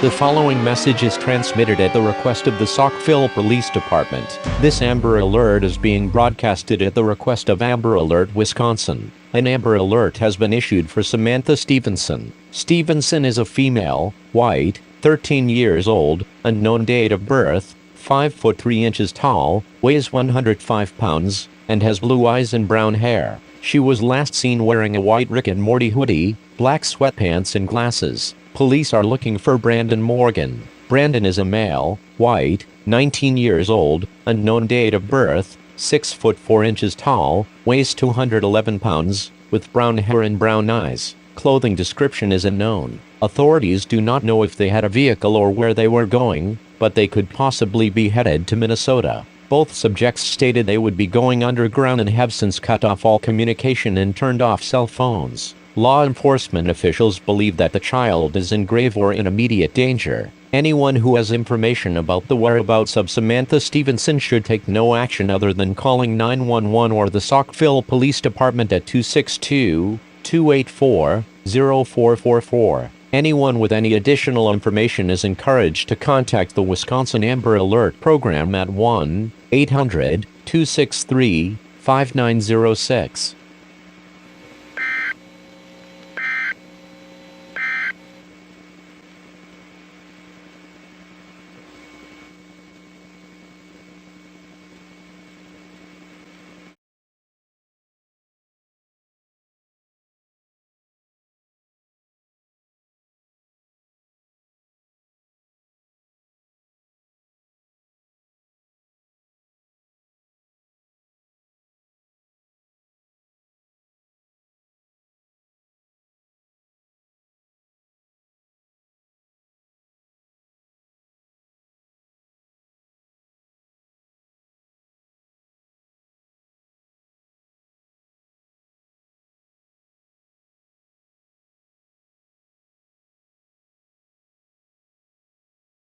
The following message is transmitted at the request of the Saukville Police Department. This Amber Alert is being broadcasted at the request of Amber Alert, Wisconsin. An Amber Alert has been issued for Samantha Stevenson. Stevenson is a female, white, 13 years old, unknown date of birth, 5 foot 3 inches tall, weighs 105 pounds, and has blue eyes and brown hair. She was last seen wearing a white Rick and Morty hoodie, black sweatpants and glasses. Police are looking for Brandon Morgan. Brandon is a male, white, 19 years old, unknown date of birth, 6 foot 4 inches tall, weighs 211 pounds, with brown hair and brown eyes. Clothing description is unknown. Authorities do not know if they had a vehicle or where they were going, but they could possibly be headed to Minnesota. Both subjects stated they would be going underground and have since cut off all communication and turned off cell phones. Law enforcement officials believe that the child is in grave or in immediate danger. Anyone who has information about the whereabouts of Samantha Stevenson should take no action other than calling 911 or the Saukville Police Department at 262-284-0444. Anyone with any additional information is encouraged to contact the Wisconsin Amber Alert program at 1-800-263-5906.